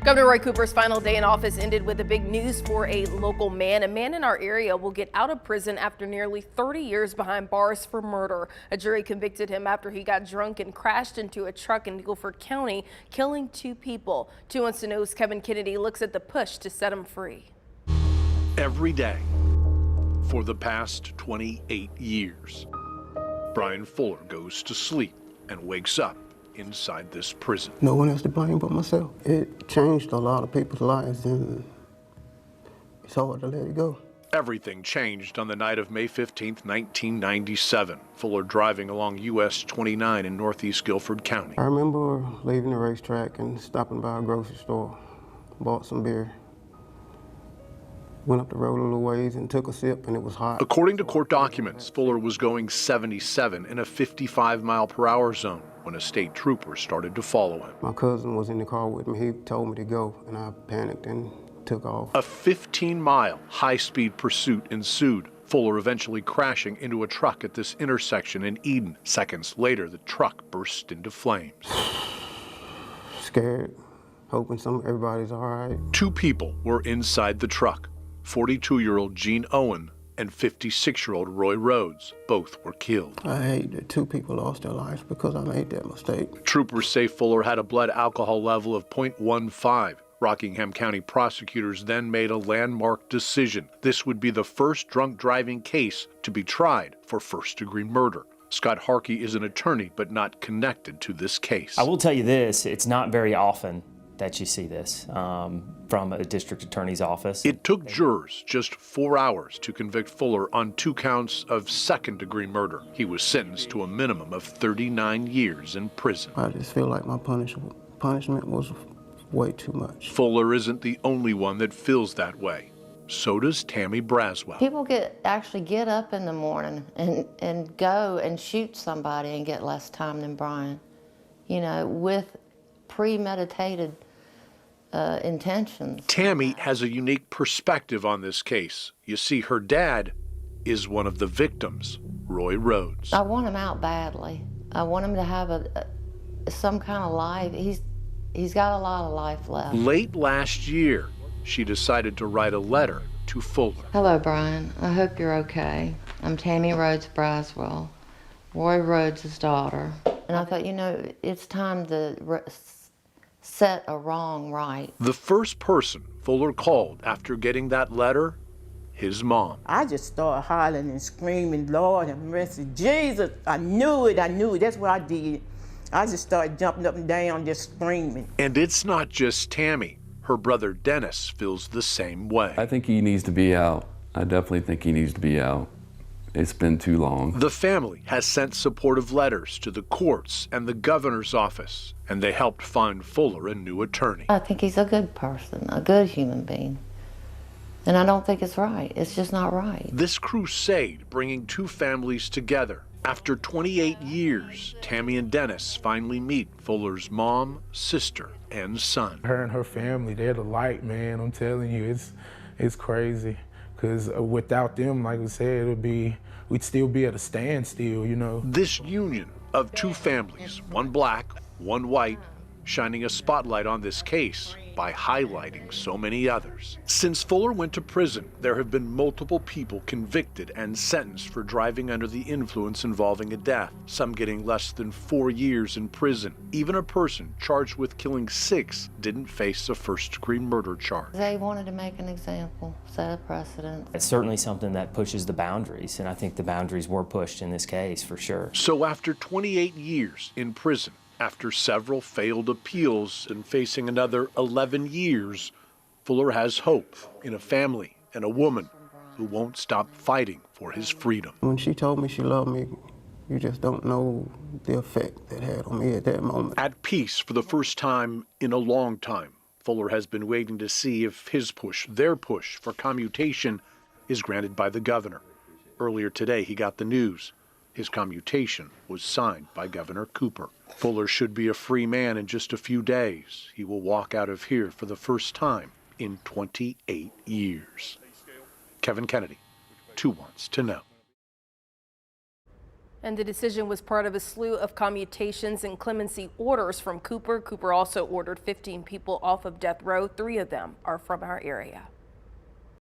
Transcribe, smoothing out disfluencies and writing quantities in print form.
Governor Roy Cooper's final day in office ended with a big news for a local man. A man in our area will get out of prison after nearly 30 years behind bars for murder. A jury convicted him after he got drunk and crashed into a truck in Guilford County, killing 2 people. 2 Wants to Know's Kevin Kennedy looks at the push to set him free. Every day for the past 28 years, Brian Fuller goes to sleep and wakes up inside this prison. No one else to blame but myself. It changed a lot of people's lives, and it's hard to let it go. Everything changed on the night of May 15th, 1997. Fuller driving along US 29 in northeast Guilford County. I remember leaving the racetrack and stopping by a grocery store, bought some beer, went up the road a little ways and took a sip, and it was hot. According to court documents, Fuller was going 77 in a 55-mile-per-hour zone when a state trooper started to follow him. My cousin was in the car with me. He told me to go, and I panicked and took off. A 15-mile high-speed pursuit ensued, Fuller eventually crashing into a truck at this intersection in Eden. Seconds later, the truck burst into flames. Scared, hoping everybody's all right. 2 people were inside the truck. 42-year-old Gene Owen and 56-year-old Roy Rhodes. Both were killed. I hate that 2 people lost their lives because I made that mistake. Troopers say Fuller had a blood alcohol level of 0.15. Rockingham County prosecutors then made a landmark decision. This would be the first drunk driving case to be tried for first-degree murder. Scott Harkey is an attorney, but not connected to this case. I will tell you this, it's not very often that you see this from a district attorney's office. It took jurors just 4 hours to convict Fuller on 2 counts of second-degree murder. He was sentenced to a minimum of 39 years in prison. I just feel like my punishment was way too much. Fuller isn't the only one that feels that way. So does Tammy Braswell. People actually get up in the morning and go and shoot somebody and get less time than Brian, you know, with premeditated intentions. Tammy has a unique perspective on this case. You see, her dad is one of the victims, Roy Rhodes. I want him out badly. I want him to have some kind of life. He's got a lot of life left. Late last year, she decided to write a letter to Fuller. Hello, Brian. I hope you're okay. I'm Tammy Rhodes Braswell, Roy Rhodes' daughter. And I thought, you know, it's time to set a wrong right. The first person Fuller called after getting that letter, his mom. I just started hollering and screaming, Lord have mercy, Jesus. I knew it. That's what I did. I just started jumping up and down, just screaming. And it's not just Tammy. Her brother Dennis feels the same way. I think he needs to be out. I definitely think he needs to be out. It's been too long. The family has sent supportive letters to the courts and the governor's office, and they helped find Fuller a new attorney. I think he's a good person, a good human being. And I don't think it's right. It's just not right. This crusade bringing 2 families together. After 28 years, Tammy and Dennis finally meet Fuller's mom, sister, and son. Her and her family, they're the light, man. I'm telling you, it's crazy. Because without them, like we said, we'd still be at a standstill, you know. This union of 2 families, one black, one white, shining a spotlight on this case by highlighting so many others. Since Fuller went to prison, there have been multiple people convicted and sentenced for driving under the influence involving a death, some getting less than 4 years in prison. Even a person charged with killing 6 didn't face a first-degree murder charge. They wanted to make an example, set a precedent. It's certainly something that pushes the boundaries, and I think the boundaries were pushed in this case for sure. So after 28 years in prison, after several failed appeals and facing another 11 years, Fuller has hope in a family and a woman who won't stop fighting for his freedom. When she told me she loved me, you just don't know the effect that had on me at that moment. At peace for the first time in a long time, Fuller has been waiting to see if his push, their push for commutation is granted by the governor. Earlier today, he got the news. His commutation was signed by Governor Cooper. Fuller should be a free man in just a few days. He will walk out of here for the first time in 28 years. Kevin Kennedy, 2 Wants to Know. And the decision was part of a slew of commutations and clemency orders from Cooper. Cooper also ordered 15 people off of death row. 3 of them are from our area.